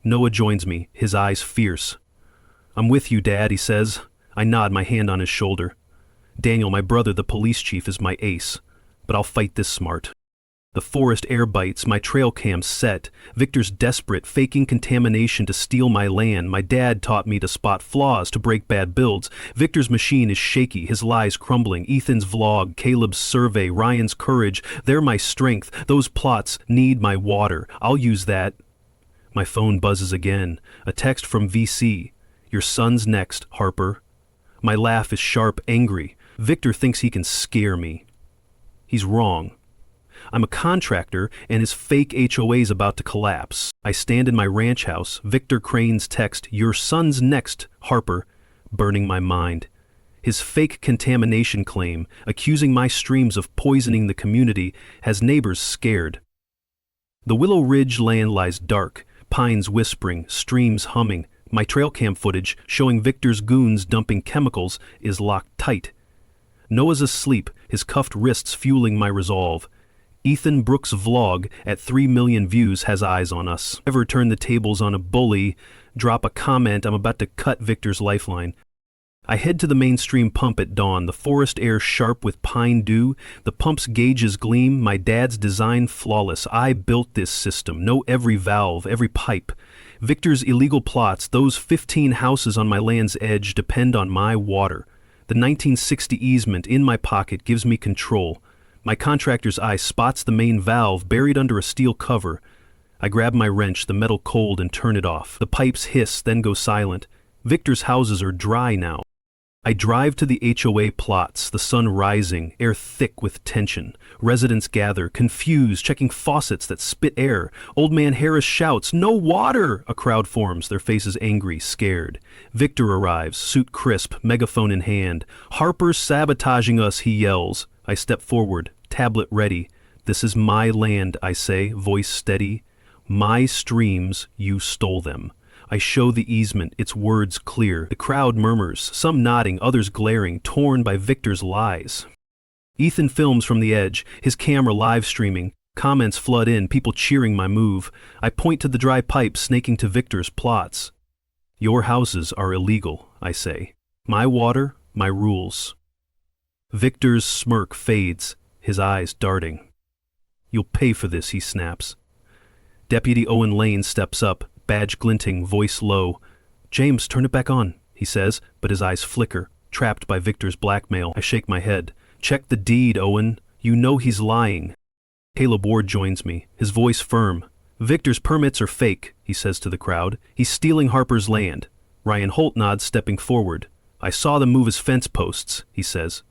Speaker 1: Noah joins me, his eyes fierce. I'm with you, Dad, he says. I nod, my hand on his shoulder. Daniel, my brother, the police chief, is my ace. But I'll fight this smart. The forest air bites, my trail cam's set. Victor's desperate, faking contamination to steal my land. My dad taught me to spot flaws, to break bad builds. Victor's machine is shaky, his lies crumbling. Ethan's vlog, Caleb's survey, Ryan's courage, they're my strength. Those plots need my water. I'll use that. My phone buzzes again. A text from VC. Your son's next, Harper. My laugh is sharp, angry. Victor thinks he can scare me. He's wrong. I'm a contractor, and his fake HOA's about to collapse. I stand in my ranch house, Victor Crane's text, your son's next, Harper, burning my mind. His fake contamination claim, accusing my streams of poisoning the community, has neighbors scared. The Willow Ridge land lies dark, pines whispering, streams humming. My trail cam footage, showing Victor's goons dumping chemicals, is locked tight. Noah's asleep, his cuffed wrists fueling my resolve. Ethan Brooks' vlog, at 3 million views, has eyes on us. Ever turn the tables on a bully, drop a comment, I'm about to cut Victor's lifeline. I head to the mainstream pump at dawn, the forest air sharp with pine dew, the pump's gauges gleam, my dad's design flawless. I built this system, know every valve, every pipe. Victor's illegal plots, those 15 houses on my land's edge, depend on my water. The 1960 easement in my pocket gives me control. My contractor's eye spots the main valve buried under a steel cover. I grab my wrench, the metal cold, and turn it off. The pipes hiss, then go silent. Victor's houses are dry now. I drive to the HOA plots, the sun rising, air thick with tension. Residents gather, confused, checking faucets that spit air. Old man Harris shouts, "No water!" A crowd forms, their faces angry, scared. Victor arrives, suit crisp, megaphone in hand. "Harper's sabotaging us," he yells. I step forward, tablet ready. "This is my land," I say, voice steady. "My streams, you stole them." I show the easement, its words clear. The crowd murmurs, some nodding, others glaring, torn by Victor's lies. Ethan films from the edge, his camera live streaming. Comments flood in, people cheering my move. I point to the dry pipe snaking to Victor's plots. "Your houses are illegal," I say. "My water, my rules." Victor's smirk fades, his eyes darting. "You'll pay for this," he snaps. Deputy Owen Lane steps up, badge glinting, voice low. "James, turn it back on," he says, but his eyes flicker, trapped by Victor's blackmail. I shake my head. "Check the deed, Owen. You know he's lying." Caleb Ward joins me, his voice firm. "Victor's permits are fake," he says to the crowd. "He's stealing Harper's land." Ryan Holt nods, stepping forward. "I saw them move his fence posts," he says.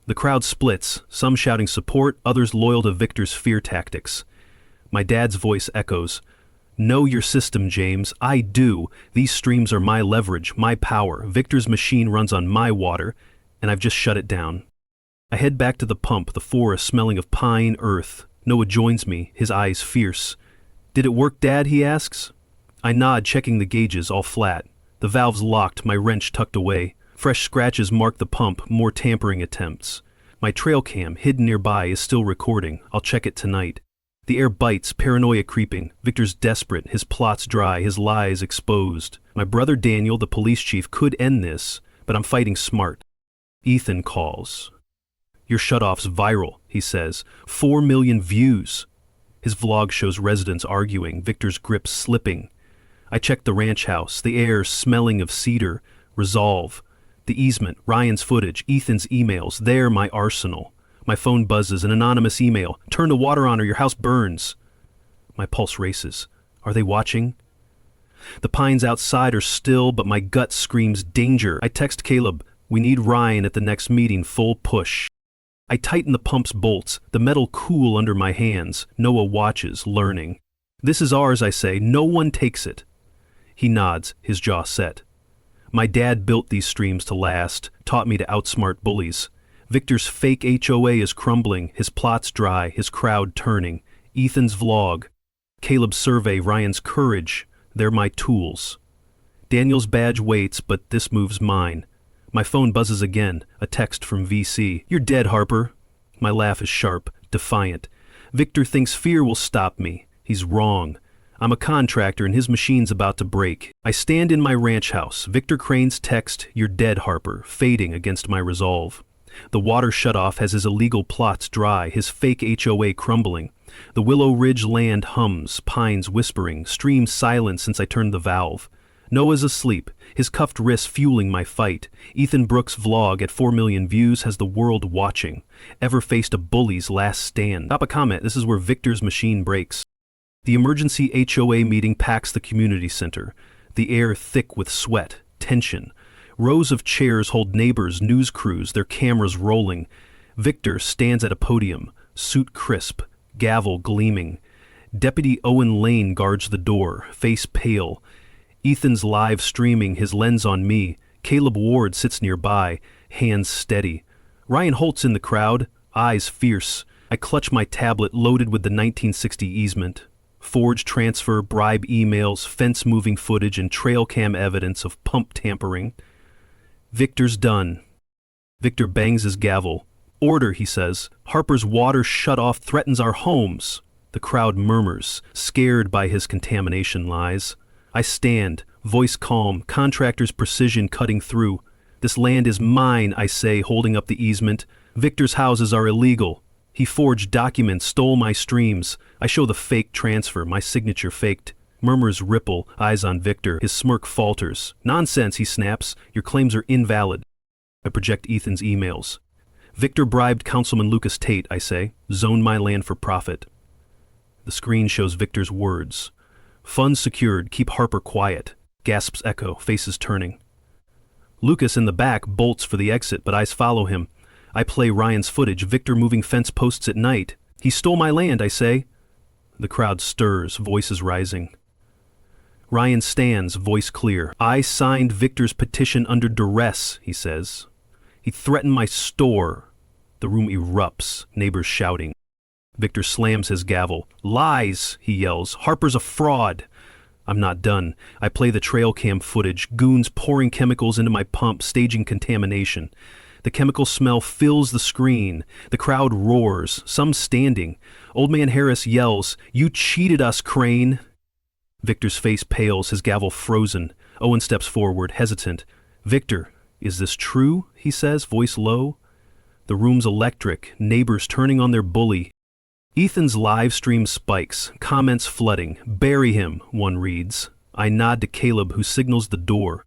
Speaker 1: The crowd splits, some shouting support, others loyal to Victor's fear tactics. My dad's voice echoes. "Know your system, James. I do. These streams are my leverage, my power. Victor's machine runs on my water, and I've just shut it down." I head back to the pump, the forest smelling of pine, earth. Noah joins me, his eyes fierce. "Did it work, Dad?" he asks. I nod, checking the gauges, all flat. The valves locked, my wrench tucked away. Fresh scratches mark the pump, more tampering attempts. My trail cam, hidden nearby, is still recording. I'll check it tonight. The air bites, paranoia creeping. Victor's desperate, his plots dry, his lies exposed. My brother Daniel, the police chief, could end this, but I'm fighting smart. Ethan calls. Your shutoff's viral, he says. 4 million views. His vlog shows residents arguing, Victor's grip slipping. I check the ranch house, the air smelling of cedar. Resolve. The easement, Ryan's footage, Ethan's emails, they're my arsenal. My phone buzzes, an anonymous email. Turn the water on or your house burns. My pulse races. Are they watching? The pines outside are still, but my gut screams danger. I text Caleb, we need Ryan at the next meeting, full push. I tighten the pump's bolts, the metal cool under my hands. Noah watches, learning. This is ours, I say, no one takes it. He nods, his jaw set. My dad built these streams to last, taught me to outsmart bullies. Victor's fake HOA is crumbling, his plots dry, his crowd turning. Ethan's vlog. Caleb's survey, Ryan's courage. They're my tools. Daniel's badge waits, but this move's mine. My phone buzzes again, a text from VC. You're dead, Harper. My laugh is sharp, defiant. Victor thinks fear will stop me. He's wrong. I'm a contractor and his machine's about to break. I stand in my ranch house. Victor Crane's text, you're dead, Harper, fading against my resolve. The water shutoff has his illegal plots dry, his fake HOA crumbling. The Willow Ridge land hums, pines whispering, streams silent since I turned the valve. Noah's asleep, his cuffed wrists fueling my fight. Ethan Brooks' vlog at 4 million views has the world watching. Ever faced a bully's last stand? Stop a comment, this is where Victor's machine breaks. The emergency HOA meeting packs the community center. The air thick with sweat, tension. Rows of chairs hold neighbors, news crews, their cameras rolling. Victor stands at a podium, suit crisp, gavel gleaming. Deputy Owen Lane guards the door, face pale. Ethan's live streaming, his lens on me. Caleb Ward sits nearby, hands steady. Ryan Holt's in the crowd, eyes fierce. I clutch my tablet loaded with the 1960 easement. Forged transfer, bribe emails, fence-moving footage, and trail cam evidence of pump tampering. Victor's done. Victor bangs his gavel. Order, he says. Harper's water shutoff threatens our homes. The crowd murmurs, scared by his contamination lies. I stand, voice calm, contractor's precision cutting through. This land is mine, I say, holding up the easement. Victor's houses are illegal. He forged documents, stole my streams. I show the fake transfer, my signature faked. Murmurs ripple, eyes on Victor. His smirk falters. Nonsense, he snaps. Your claims are invalid. I project Ethan's emails. Victor bribed Councilman Lucas Tate, I say. Zoned my land for profit. The screen shows Victor's words. Funds secured, keep Harper quiet. Gasps echo, faces turning. Lucas in the back bolts for the exit, but eyes follow him. I play Ryan's footage, Victor moving fence posts at night. He stole my land, I say. The crowd stirs, voices rising. Ryan stands, voice clear. I signed Victor's petition under duress, he says. He threatened my store. The room erupts, neighbors shouting. Victor slams his gavel. Lies, he yells. Harper's a fraud. I'm not done. I play the trail cam footage, goons pouring chemicals into my pump, staging contamination. The chemical smell fills the screen. The crowd roars, some standing. Old man Harris yells, "You cheated us, Crane!" Victor's face pales, his gavel frozen. Owen steps forward, hesitant. Victor, is this true? He says, voice low. The room's electric, neighbors turning on their bully. Ethan's live stream spikes, comments flooding. Bury him, one reads. I nod to Caleb, who signals the door.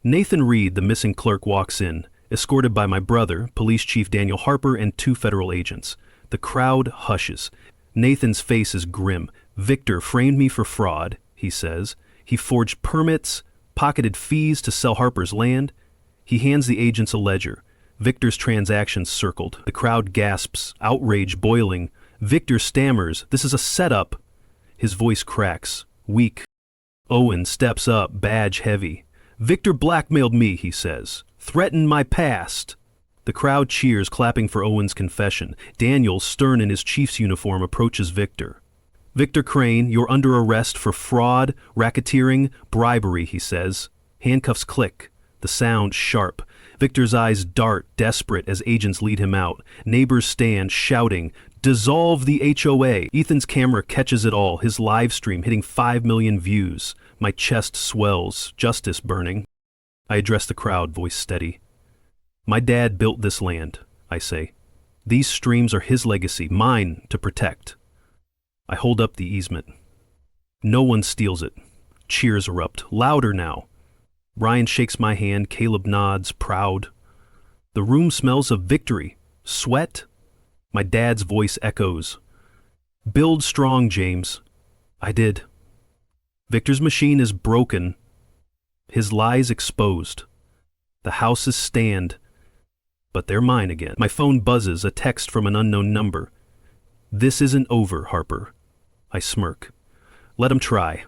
Speaker 1: Nathan Reed, the missing clerk, walks in, escorted by my brother, Police Chief Daniel Harper, and 2 federal agents. The crowd hushes. Nathan's face is grim. Victor framed me for fraud, he says. He forged permits, pocketed fees to sell Harper's land. He hands the agents a ledger. Victor's transactions circled. The crowd gasps, outrage boiling. Victor stammers, this is a setup. His voice cracks, weak. Owen steps up, badge heavy. Victor blackmailed me, he says. Threatened my past. The crowd cheers, clapping for Owen's confession. Daniel, stern in his chief's uniform, approaches Victor. Victor Crane, you're under arrest for fraud, racketeering, bribery, he says. Handcuffs click, the sound sharp. Victor's eyes dart, desperate as agents lead him out. Neighbors stand, shouting, "Dissolve the HOA!" Ethan's camera catches it all, his live stream hitting 5 million views. My chest swells, justice burning. I address the crowd, voice steady. My dad built this land, I say. These streams are his legacy, mine to protect. I hold up the easement. No one steals it. Cheers erupt, louder now. Ryan shakes my hand, Caleb nods, proud. The room smells of victory. Sweat? My dad's voice echoes. Build strong, James. I did. Victor's machine is broken. His lies exposed. The houses stand, but they're mine again. My phone buzzes, a text from an unknown number. This isn't over, Harper. I smirk. Let him try.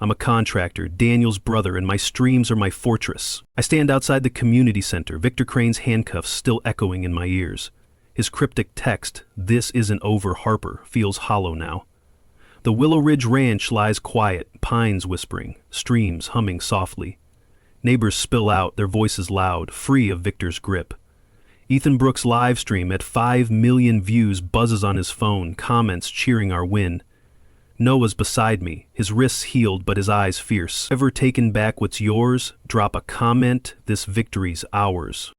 Speaker 1: I'm a contractor, Daniel's brother, and my streams are my fortress. I stand outside the community center, Victor Crane's handcuffs still echoing in my ears. His cryptic text, "This isn't over, Harper," feels hollow now. The Willow Ridge Ranch lies quiet, pines whispering, streams humming softly. Neighbors spill out, their voices loud, free of Victor's grip. Ethan Brooks' live stream at 5 million views buzzes on his phone, comments cheering our win. Noah's beside me, his wrists healed but his eyes fierce. Ever taken back what's yours? Drop a comment, this victory's ours.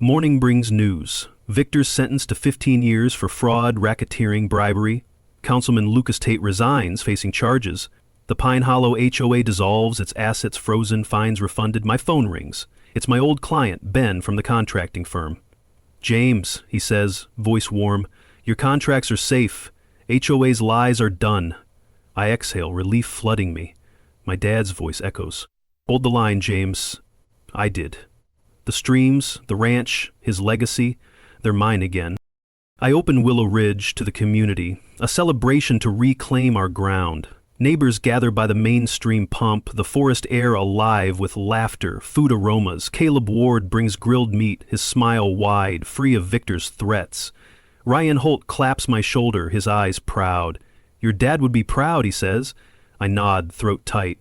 Speaker 1: Morning brings news. Victor's sentenced to 15 years for fraud, racketeering, bribery. Councilman Lucas Tate resigns, facing charges. The Pine Hollow HOA dissolves, its assets frozen, fines refunded. My phone rings. It's my old client, Ben, from the contracting firm. James, he says, voice warm, your contracts are safe. HOA's lies are done. I exhale, relief flooding me. My dad's voice echoes. Hold the line, James. I did. The streams, the ranch, his legacy, they're mine again. I open Willow Ridge to the community, a celebration to reclaim our ground. Neighbors gather by the mainstream pump, the forest air alive with laughter, food aromas. Caleb Ward brings grilled meat, his smile wide, free of Victor's threats. Ryan Holt claps my shoulder, his eyes proud. Your dad would be proud, he says. I nod, throat tight.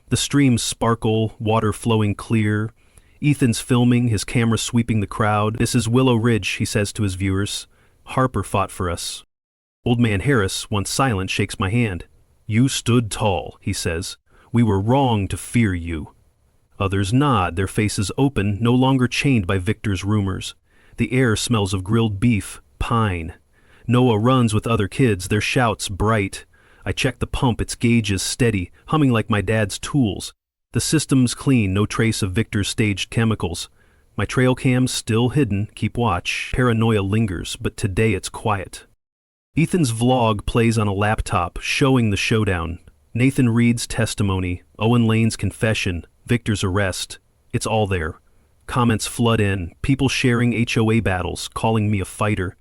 Speaker 1: The streams sparkle, water flowing clear. Ethan's filming, his camera sweeping the crowd. This is Willow Ridge, he says to his viewers. Harper fought for us. Old Man Harris, once silent, shakes my hand. You stood tall, he says. We were wrong to fear you. Others nod, their faces open, no longer chained by Victor's rumors. The air smells of grilled beef, pine. Noah runs with other kids, their shouts bright. I check the pump, its gauges steady, humming like my dad's tools. The system's clean, no trace of Victor's staged chemicals. My trail cam's still hidden, keep watch. Paranoia lingers, but today it's quiet. Ethan's vlog plays on a laptop, showing the showdown. Nathan Reed's testimony, Owen Lane's confession, Victor's arrest. It's all there. Comments flood in, people sharing HOA battles, calling me a fighter.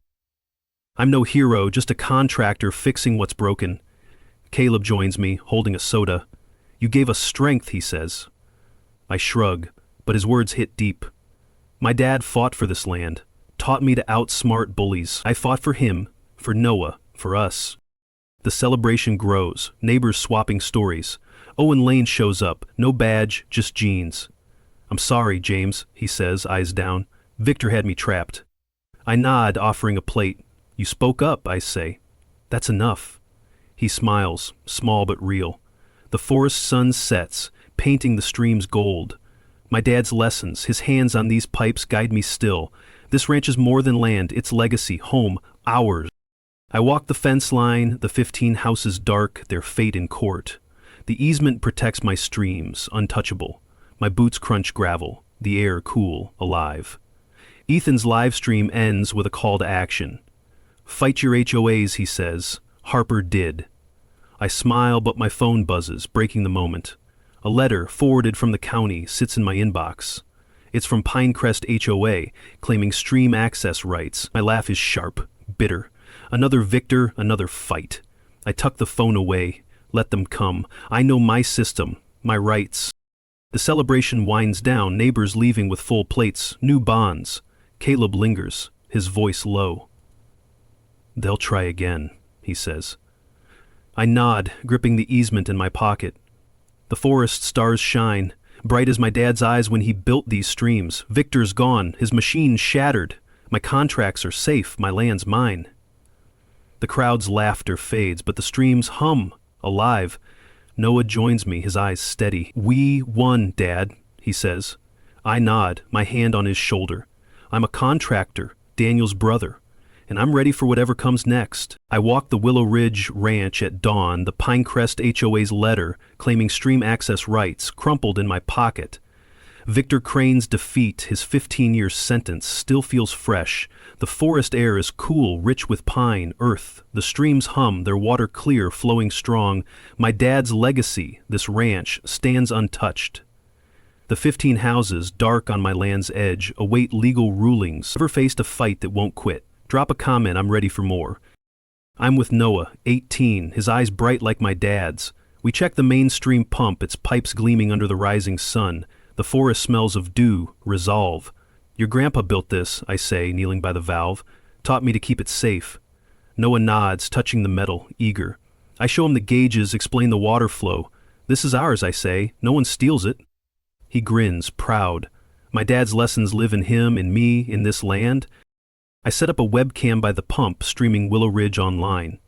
Speaker 1: I'm no hero, just a contractor fixing what's broken. Caleb joins me, holding a soda. You gave us strength, he says. I shrug, but his words hit deep. My dad fought for this land, taught me to outsmart bullies. I fought for him, for Noah, for us. The celebration grows, neighbors swapping stories. Owen Lane shows up, no badge, just jeans. I'm sorry, James, he says, eyes down. Victor had me trapped. I nod, offering a plate. You spoke up, I say. That's enough. He smiles, small but real. The forest sun sets, painting the streams gold. My dad's lessons, his hands on these pipes guide me still. This ranch is more than land, it's legacy, home, ours. I walk the fence line, the 15 houses dark, their fate in court. The easement protects my streams, untouchable. My boots crunch gravel, the air cool, alive. Ethan's live stream ends with a call to action. Fight your HOAs, he says. Harper did. I smile, but my phone buzzes, breaking the moment. A letter, forwarded from the county, sits in my inbox. It's from Pinecrest HOA, claiming stream access rights. My laugh is sharp, bitter. Another victor, another fight. I tuck the phone away. Let them come. I know my system, my rights. The celebration winds down, neighbors leaving with full plates, new bonds. Caleb lingers, his voice low. They'll try again, he says. I nod, gripping the easement in my pocket. The forest stars shine. Bright as my dad's eyes when he built these streams. Victor's gone, his machine shattered. My contracts are safe, my land's mine. The crowd's laughter fades, but the streams hum, alive. Noah joins me, his eyes steady. "We won, Dad," he says. I nod, my hand on his shoulder. I'm a contractor, Daniel's brother, and I'm ready for whatever comes next. I walk the Willow Ridge Ranch at dawn, the Pinecrest HOA's letter claiming stream access rights crumpled in my pocket. Victor Crane's defeat, his 15-year sentence, still feels fresh. The forest air is cool, rich with pine, earth. The streams hum, their water clear, flowing strong. My dad's legacy, this ranch, stands untouched. The 15 houses, dark on my land's edge, await legal rulings. Never faced a fight that won't quit. Drop a comment, I'm ready for more. I'm with Noah, 18, his eyes bright like my dad's. We check the mainstream pump, its pipes gleaming under the rising sun. The forest smells of dew, resolve. Your grandpa built this, I say, kneeling by the valve. Taught me to keep it safe. Noah nods, touching the metal, eager. I show him the gauges, explain the water flow. This is ours, I say. No one steals it. He grins, proud. My dad's lessons live in him, in me, in this land. I set up a webcam by the pump, streaming Willow Ridge online.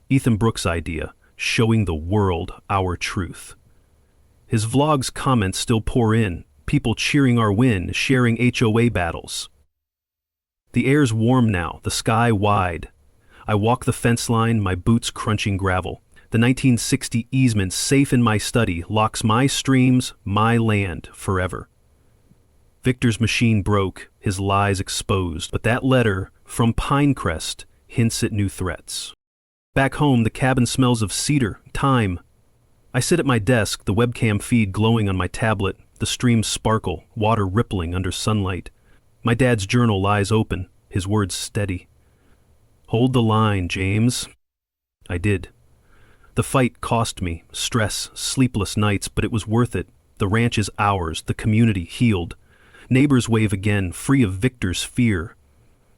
Speaker 1: Ethan Brooks' idea, showing the world our truth. His vlog's comments still pour in, people cheering our win, sharing HOA battles. The air's warm now, the sky wide. I walk the fence line, my boots crunching gravel. The 1960 easement safe in my study locks my streams, my land, forever. Victor's machine broke, his lies exposed, but that letter from Pinecrest hints at new threats. Back home, the cabin smells of cedar, thyme. I sit at my desk, the webcam feed glowing on my tablet, the streams sparkle, water rippling under sunlight. My dad's journal lies open, his words steady. Hold the line, James. I did. The fight cost me, stress, sleepless nights, but it was worth it. The ranch is ours, the community healed. Neighbors wave again, free of Victor's fear.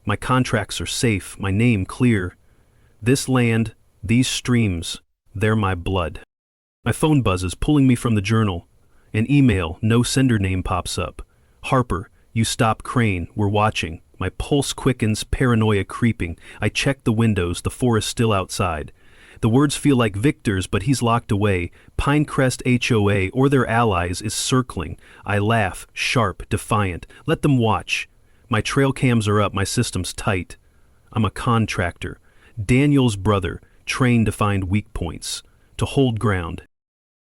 Speaker 1: My contracts are safe, my name clear. This land, these streams, they're my blood. My phone buzzes, pulling me from the journal. An email, no sender name pops up. Harper, you stopped Crane, we're watching. My pulse quickens, paranoia creeping. I check the windows, the forest still outside. The words feel like Victor's, but he's locked away. Pinecrest HOA or their allies is circling. I laugh, sharp, defiant. Let them watch. My trail cams are up, my system's tight. I'm a contractor. Daniel's brother, trained to find weak points, to hold ground.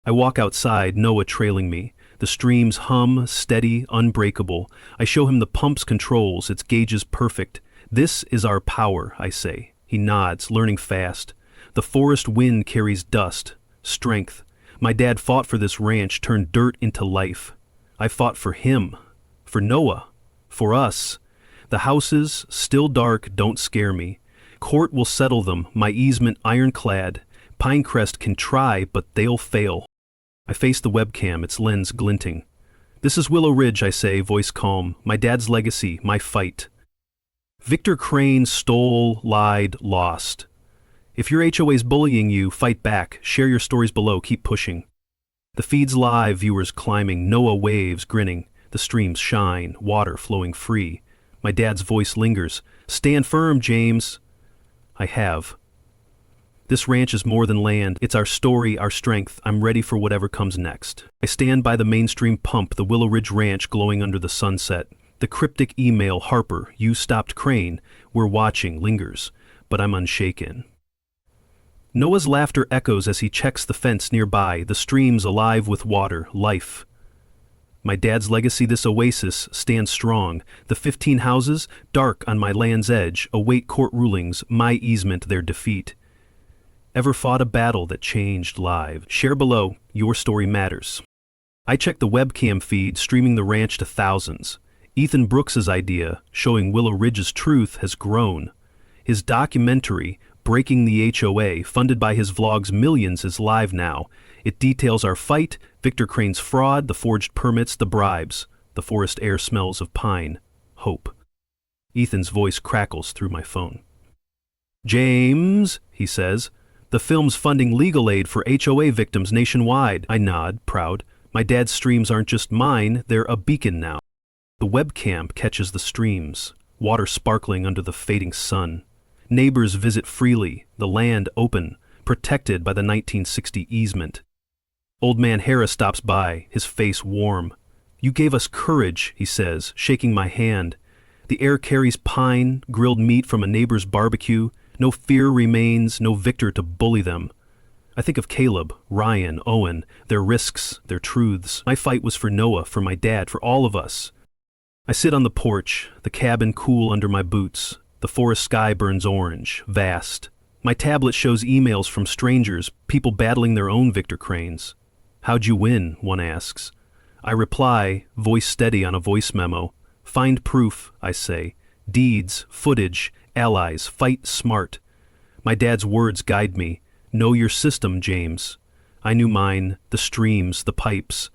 Speaker 1: I walk outside, Noah trailing me. The streams hum, steady, unbreakable. I show him the pump's controls, its gauges perfect. This is our power, I say. He nods, learning fast. The forest wind carries dust, strength. My dad fought for this ranch, turned dirt into life. I fought for him, for Noah, for us. The houses, still dark, don't scare me. Court will settle them, my easement ironclad. Pinecrest can try, but they'll fail. I face the webcam, its lens glinting. This is Willow Ridge, I say, voice calm. My dad's legacy, my fight. Victor Crane stole, lied, lost. If your HOA's bullying you, fight back. Share your stories below, keep pushing. The feed's live, viewers climbing. Noah waves, grinning. The streams shine, water flowing free. My dad's voice lingers. Stand firm, James. I have. This ranch is more than land. It's our story, our strength. I'm ready for whatever comes next. I stand by the mainstream pump, the Willow Ridge Ranch glowing under the sunset. The cryptic email, Harper, you stopped Crane. We're watching, lingers, but I'm unshaken. Noah's laughter echoes as he checks the fence nearby, the streams alive with water, life. My dad's legacy, this oasis, stands strong. The 15 houses, dark on my land's edge, await court rulings, my easement, their defeat. Ever fought a battle that changed lives? Share below, your story matters. I check the webcam feed, streaming the ranch to thousands. Ethan Brooks' idea, showing Willow Ridge's truth, has grown. His documentary, Breaking the HOA, funded by his vlog's millions, is live now. It details our fight, Victor Crane's fraud, the forged permits, the bribes. The forest air smells of pine, hope. Ethan's voice crackles through my phone. James, he says, the film's funding legal aid for HOA victims nationwide. I nod, proud. My dad's streams aren't just mine, they're a beacon now. The webcam catches the streams, water sparkling under the fading sun. Neighbors visit freely, the land open, protected by the 1960 easement. Old man Harris stops by, his face warm. "You gave us courage," he says, shaking my hand. The air carries pine, grilled meat from a neighbor's barbecue. No fear remains, no victor to bully them. I think of Caleb, Ryan, Owen, their risks, their truths. My fight was for Noah, for my dad, for all of us. I sit on the porch, the cabin cool under my boots. The forest sky burns orange, vast. My tablet shows emails from strangers, people battling their own Victor Cranes. "How'd you win?" one asks. I reply, voice steady on a voice memo. "Find proof," I say. "Deeds, footage, allies, fight smart." My dad's words guide me. "Know your system, James." I knew mine, the streams, the pipes.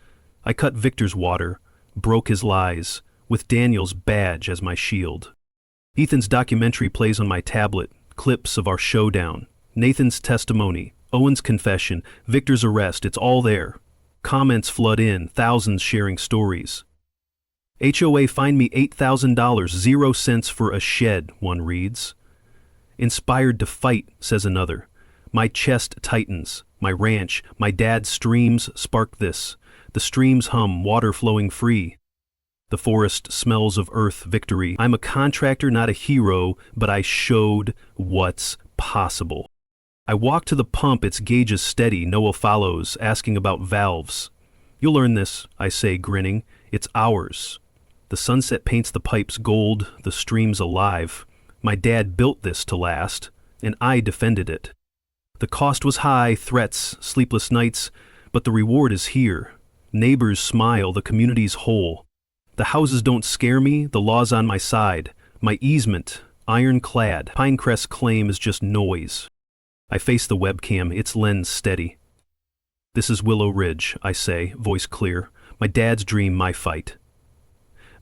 Speaker 1: I cut Victor's water, broke his lies, with Daniel's badge as my shield. Ethan's documentary plays on my tablet, clips of our showdown. Nathan's testimony, Owen's confession, Victor's arrest, it's all there. Comments flood in, thousands sharing stories. HOA fined me $8,000, 0 cents for a shed, one reads. Inspired to fight, says another. My chest tightens. My ranch, my dad's streams spark this. The streams hum, water flowing free. The forest smells of earth victory. I'm a contractor, not a hero, but I showed what's possible. I walk to the pump, its gauges steady. Noah follows, asking about valves. You'll earn this, I say, grinning. It's ours. The sunset paints the pipes gold, the streams alive. My dad built this to last, and I defended it. The cost was high, threats, sleepless nights, but the reward is here. Neighbors smile, the community's whole. The houses don't scare me, the law's on my side. My easement, ironclad. Pinecrest's claim is just noise. I face the webcam, its lens steady. This is Willow Ridge, I say, voice clear. My dad's dream, my fight.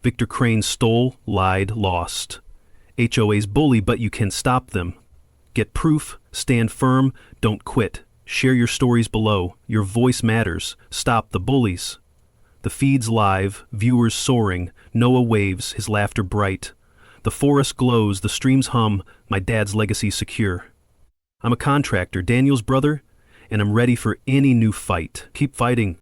Speaker 1: Victor Crane stole, lied, lost. HOA's bully, but you can stop them. Get proof, stand firm, don't quit. Share your stories below. Your voice matters. Stop the bullies. The feed's live, viewers soaring. Noah waves, his laughter bright. The forest glows, the streams hum, my dad's legacy secure. I'm a contractor, Daniel's brother, and I'm ready for any new fight. Keep fighting.